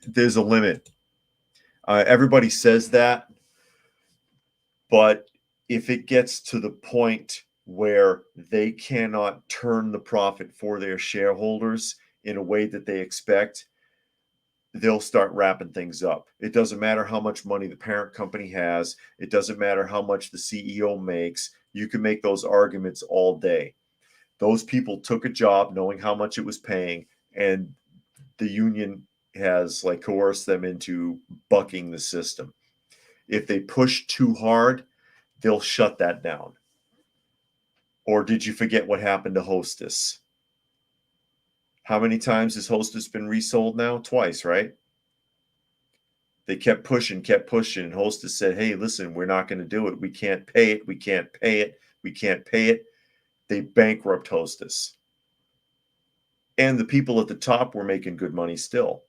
There's a limit. Everybody says that, but if it gets to the point where they cannot turn the profit for their shareholders in a way that they expect, they'll start wrapping things up. It doesn't matter how much money the parent company has. It doesn't matter how much the CEO makes. You can make those arguments all day. Those people took a job knowing how much it was paying, and the union has like coerced them into bucking the system. If they push too hard, they'll shut that down. Or did you forget what happened to Hostess? How many times has Hostess been resold now? Twice, right? They kept pushing, and Hostess said, hey, listen, we're not going to do it. We can't pay it. We can't pay it. We can't pay it. They bankrupt Hostess. And the people at the top were making good money still.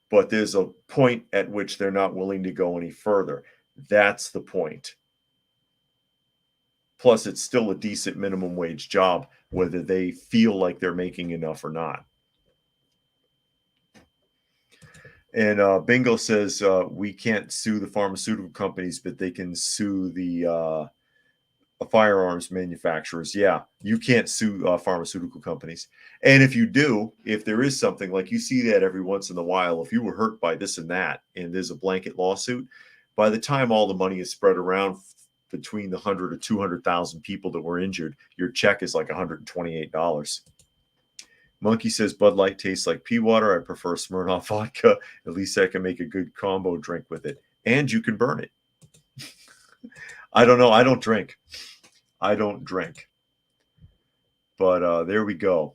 But there's a point at which they're not willing to go any further. That's the point. Plus, it's still a decent minimum wage job, whether they feel like they're making enough or not. And Bingo says we can't sue the pharmaceutical companies, but they can sue the firearms manufacturers. Yeah, you can't sue pharmaceutical companies. And if you do, if there is something like you see that every once in a while, if you were hurt by this and that, and there's a blanket lawsuit, by the time all the money is spread around between the 100 or 200,000 people that were injured, your check is like $128. Monkey says Bud Light tastes like pea water. I prefer Smirnoff vodka. At least I can make a good combo drink with it. And you can burn it. I don't know. I don't drink. But there we go.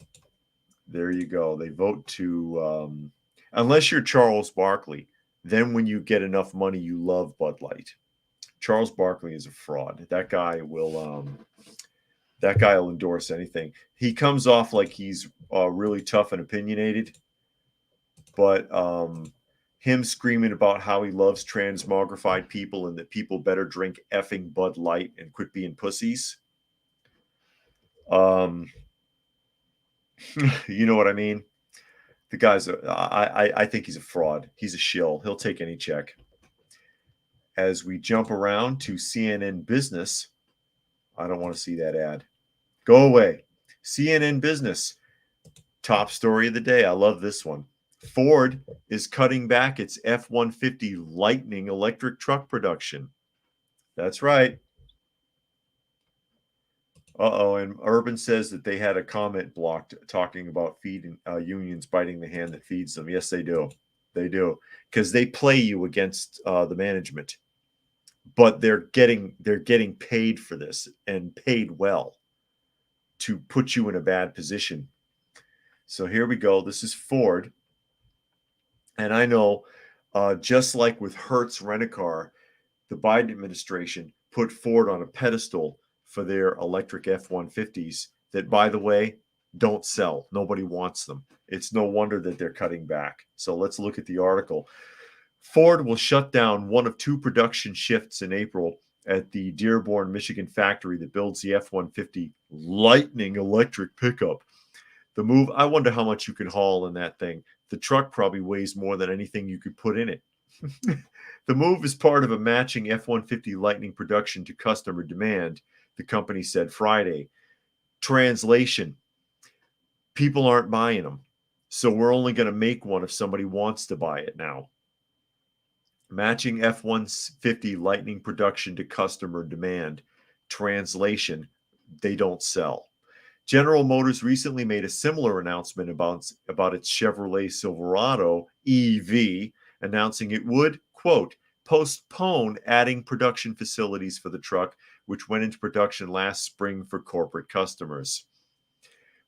There you go. They vote to, unless you're Charles Barkley, then when you get enough money, you love Bud Light. Charles Barkley is a fraud. That guy will endorse anything. He comes off like he's really tough and opinionated, but him screaming about how he loves transmogrified people and that people better drink effing Bud Light and quit being pussies. You know what I mean? The guy's I think he's a fraud. He's a shill. He'll take any check. As we jump around to CNN Business, I don't want to see that ad. Go away. CNN Business, top story of the day. I love this one. Ford is cutting back its F-150 Lightning electric truck production. That's right. And Urban says that they had a comment blocked talking about feeding unions biting the hand that feeds them. Yes, they do. They do, because they play you against the management, but they're getting paid for this, and paid well, to put you in a bad position. So here we go. This is Ford, and I know, just like with Hertz Rent-A-Car, the Biden administration put Ford on a pedestal for their electric F-150s that, by the way, don't sell. Nobody wants them. It's no wonder that they're cutting back. So let's look at the article. Ford will shut down one of two production shifts in April at the Dearborn, Michigan factory that builds the F-150 Lightning electric pickup. The move, I wonder how much you can haul in that thing. The truck probably weighs more than anything you could put in it. The move is part of a matching F-150 Lightning production to customer demand, the company said Friday. Translation: people aren't buying them, so we're only going to make one if somebody wants to buy it now. Matching F-150 Lightning production to customer demand. Translation: they don't sell. General Motors recently made a similar announcement about its Chevrolet Silverado EV, announcing it would, quote, postpone adding production facilities for the truck, which went into production last spring for corporate customers.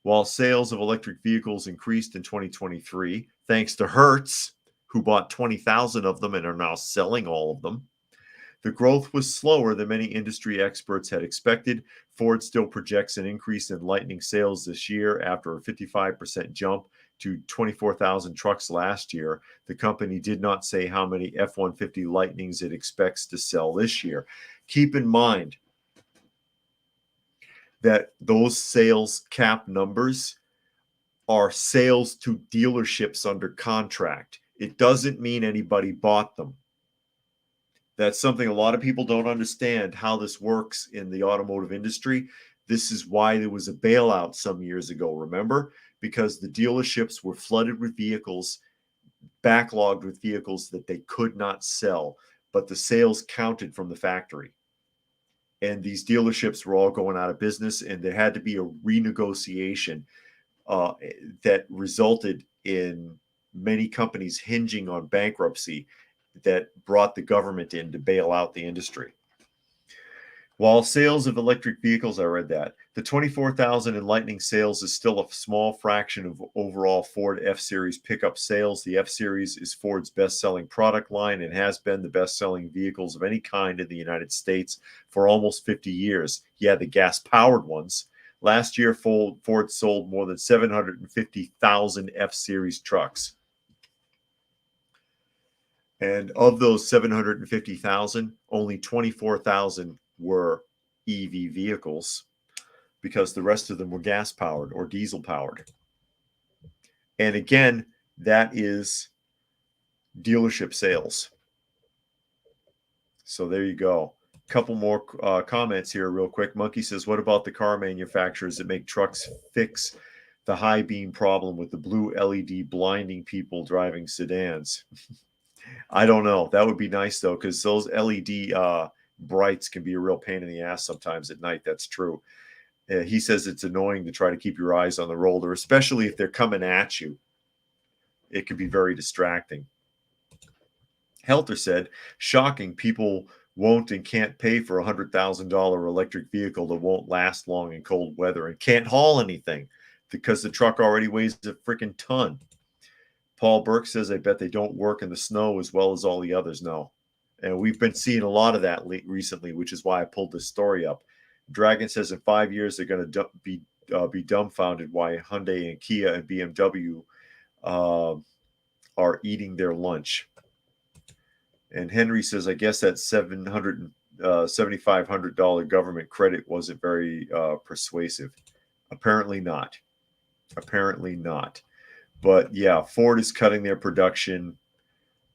While sales of electric vehicles increased in 2023, thanks to Hertz, who bought 20,000 of them and are now selling all of them, the growth was slower than many industry experts had expected. Ford still projects an increase in Lightning sales this year after a 55% jump to 24,000 trucks last year. The company did not say how many F-150 Lightnings it expects to sell this year. Keep in mind that those sales cap numbers are sales to dealerships under contract. It doesn't mean anybody bought them. That's something a lot of people don't understand how this works in the automotive industry. This is why there was a bailout some years ago, remember? Because the dealerships were flooded with vehicles, backlogged with vehicles that they could not sell, but the sales counted from the factory. And these dealerships were all going out of business, and there had to be a renegotiation that resulted in many companies hinging on bankruptcy that brought the government in to bail out the industry. While sales of electric vehicles, I read that, the 24,000 in Lightning sales is still a small fraction of overall Ford F-Series pickup sales. The F-Series is Ford's best-selling product line and has been the best-selling vehicles of any kind in the United States for almost 50 years. Yeah, the gas-powered ones. Last year, Ford sold more than 750,000 F-Series trucks. And of those 750,000, only 24,000 were EV vehicles because the rest of them were gas-powered or diesel-powered. And again, that is dealership sales. So there you go. A couple more comments here real quick. Monkey says, what about the car manufacturers that make trucks fix the high beam problem with the blue LED blinding people driving sedans? I don't know. That would be nice, though, because those LED brights can be a real pain in the ass sometimes at night. That's true. He says it's annoying to try to keep your eyes on the roller, especially if they're coming at you. It can be very distracting. Helter said, shocking, people won't and can't pay for a $100,000 electric vehicle that won't last long in cold weather and can't haul anything because the truck already weighs a freaking ton. Paul Burke says, I bet they don't work in the snow as well as all the others know. And we've been seeing a lot of that recently, which is why I pulled this story up. Dragon says in 5 years they're going to be dumbfounded why Hyundai and Kia and BMW are eating their lunch. And Henry says, I guess that $7,500 government credit wasn't very persuasive. Apparently not. Apparently not. But yeah, Ford is cutting their production.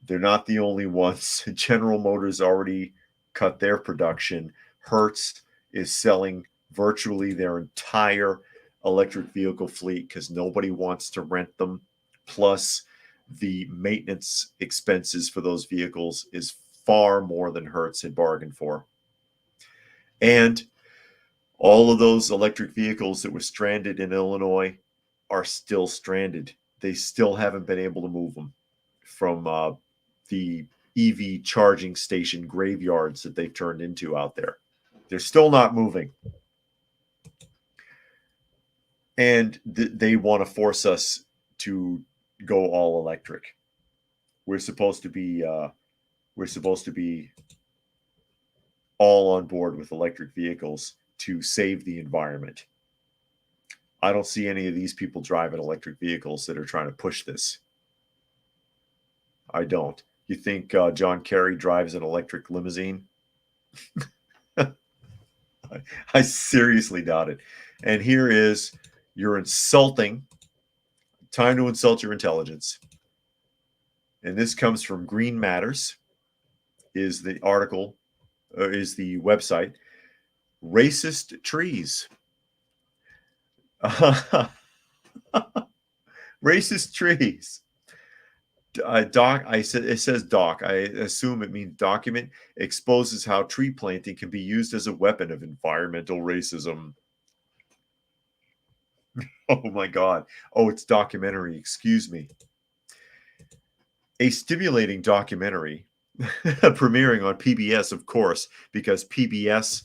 They're not the only ones. General Motors already cut their production. Hertz is selling virtually their entire electric vehicle fleet because nobody wants to rent them. Plus, the maintenance expenses for those vehicles is far more than Hertz had bargained for. And all of those electric vehicles that were stranded in Illinois are still stranded. They still haven't been able to move them from the EV charging station graveyards that they've turned into out there. They're still not moving. And they want to force us to go all electric. We're supposed to be all on board with electric vehicles to save the environment. I don't see any of these people driving electric vehicles that are trying to push this. I don't. You think John Kerry drives an electric limousine? I seriously doubt it. And here is, you're insulting. Time to insult your intelligence. And this comes from Green Matters, is the article, is the website. Racist trees. Racist trees. It says doc. I assume it means document. Exposes how tree planting can be used as a weapon of environmental racism. Oh my God. Oh, it's documentary. Excuse me. A stimulating documentary premiering on PBS, of course, because PBS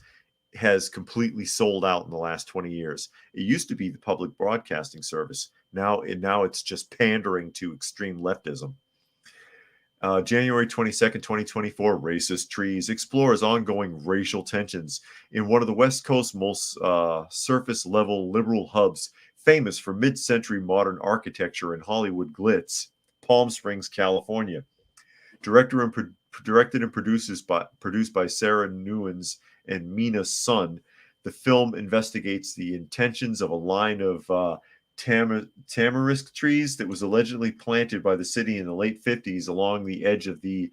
has completely sold out in the last 20 years. It used to be the public broadcasting service. Now it's just pandering to extreme leftism. January 22nd, 2024, Racist Trees explores ongoing racial tensions in one of the West Coast's most surface-level liberal hubs, famous for mid-century modern architecture and Hollywood glitz, Palm Springs, California. Directed and produced by Sarah Newens and Mina Sun, the film investigates the intentions of a line of tamarisk trees that was allegedly planted by the city in the late 50s along the edge of the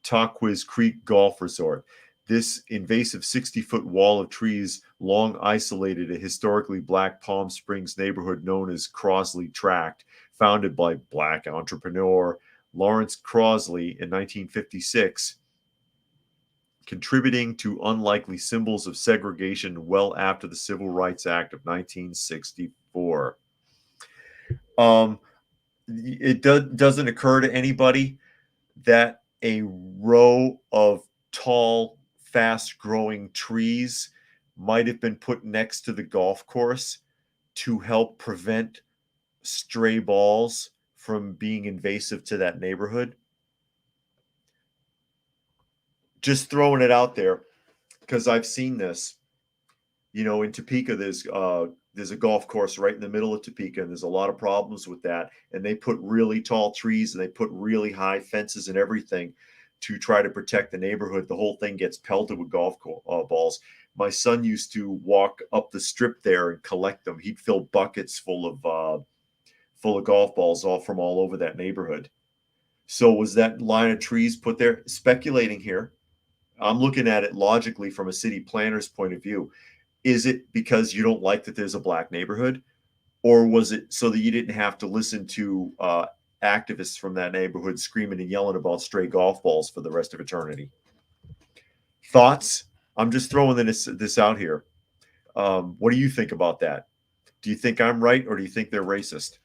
Tahquitz Creek Golf Resort. This invasive 60-foot wall of trees long isolated a historically black Palm Springs neighborhood known as Crosley Tract, founded by black entrepreneur Lawrence Crosley in 1956, contributing to unlikely symbols of segregation well after the Civil Rights Act of 1964. It doesn't occur to anybody that a row of tall, fast-growing trees might have been put next to the golf course to help prevent stray balls from being invasive to that neighborhood. Just throwing it out there because I've seen this. You know, in Topeka, there's a golf course right in the middle of Topeka, and there's a lot of problems with that. And they put really tall trees and they put really high fences and everything to try to protect the neighborhood. The whole thing gets pelted with golf balls. My son used to walk up the strip there and collect them. He'd fill buckets full of golf balls from all over that neighborhood. So was that line of trees put there? Speculating here. I'm looking at it logically from a city planner's point of view. Is it because you don't like that there's a black neighborhood? Or was it so that you didn't have to listen to activists from that neighborhood screaming and yelling about stray golf balls for the rest of eternity? Thoughts? I'm just throwing this out here. What do you think about that? Do you think I'm right, or do you think they're racist?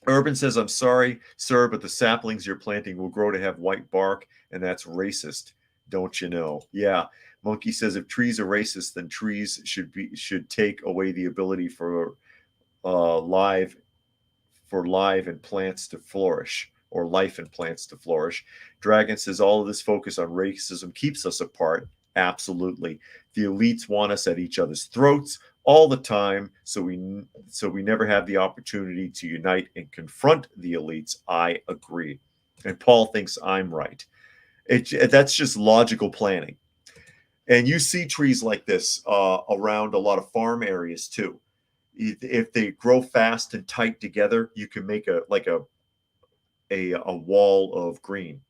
Urban says, I'm sorry, sir, but the saplings you're planting will grow to have white bark, and that's racist. Don't you know? Yeah. Monkey says, if trees are racist, then trees should take away the ability for live and plants to flourish, or life and plants to flourish. Dragon says, all of this focus on racism keeps us apart. Absolutely. The elites want us at each other's throats all the time, so we never have the opportunity to unite and confront the elites. I agree. And Paul thinks I'm right. That's just logical planning. And you see trees like this around a lot of farm areas too. If they grow fast and tight together, you can make a wall of green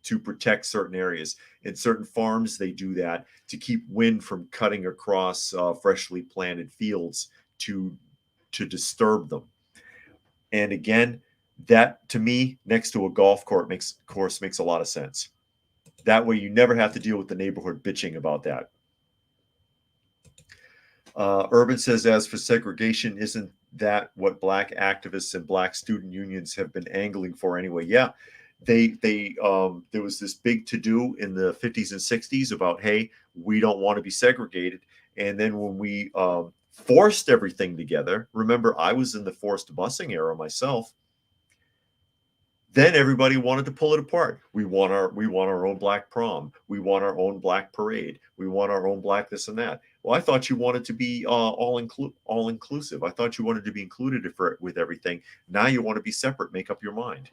to protect certain areas. In certain farms, they do that to keep wind from cutting across freshly planted fields to disturb them. And again, that to me, next to a golf course makes a lot of sense. That way you never have to deal with the neighborhood bitching about that. Urban says, as for segregation, isn't that what black activists and black student unions have been angling for anyway? Yeah, there was this big to-do in the 50s and 60s about, hey, we don't want to be segregated. And then when we forced everything together, remember, I was in the forced busing era myself. Then everybody wanted to pull it apart. We want our own black prom. We want our own black parade. We want our own black this and that. Well, I thought you wanted to be all inclusive. I thought you wanted to be included with everything. Now you want to be separate. Make up your mind.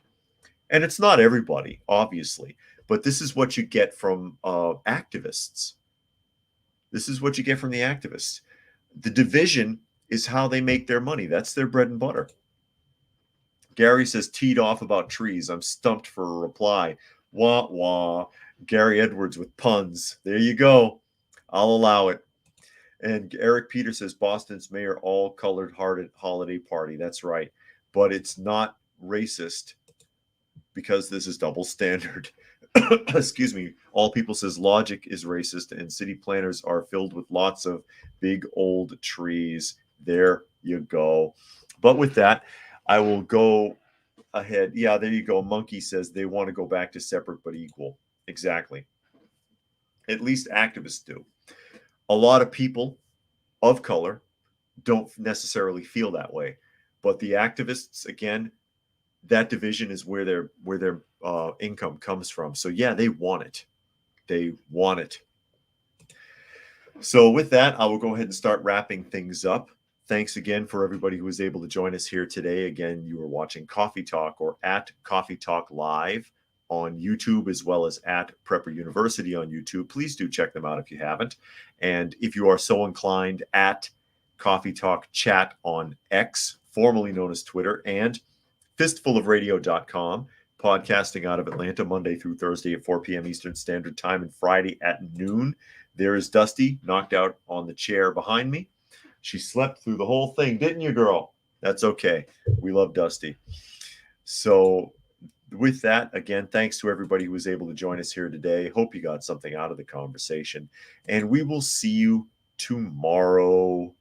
And it's not everybody, obviously, but this is what you get from activists. This is what you get from the activists. The division is how they make their money. That's their bread and butter. Gary says, teed off about trees. I'm stumped for a reply. Wah, wah. Gary Edwards with puns. There you go. I'll allow it. And Eric Peter says, Boston's mayor all-colored hearted holiday party. That's right. But it's not racist because this is double standard. Excuse me. All people says logic is racist and city planners are filled with lots of big old trees. There you go. But with that, I will go ahead. Yeah, there you go. Monkey says they want to go back to separate but equal. Exactly. At least activists do. A lot of people of color don't necessarily feel that way. But the activists, again, that division is where their income comes from. So yeah, they want it. They want it. So with that, I will go ahead and start wrapping things up. Thanks again for everybody who was able to join us here today. Again, you were watching Coffee Talk or at Coffee Talk Live on YouTube, as well as at Prepper University on YouTube. Please do check them out if you haven't. And if you are so inclined, at Coffee Talk Chat on X, formerly known as Twitter, and fistfulofradio.com, podcasting out of Atlanta Monday through Thursday at 4 p.m. Eastern Standard Time and Friday at noon. There is Dusty, knocked out on the chair behind me. She slept through the whole thing, didn't you, girl? That's okay. We love Dusty. So with that, again, thanks to everybody who was able to join us here today. Hope you got something out of the conversation. And we will see you tomorrow.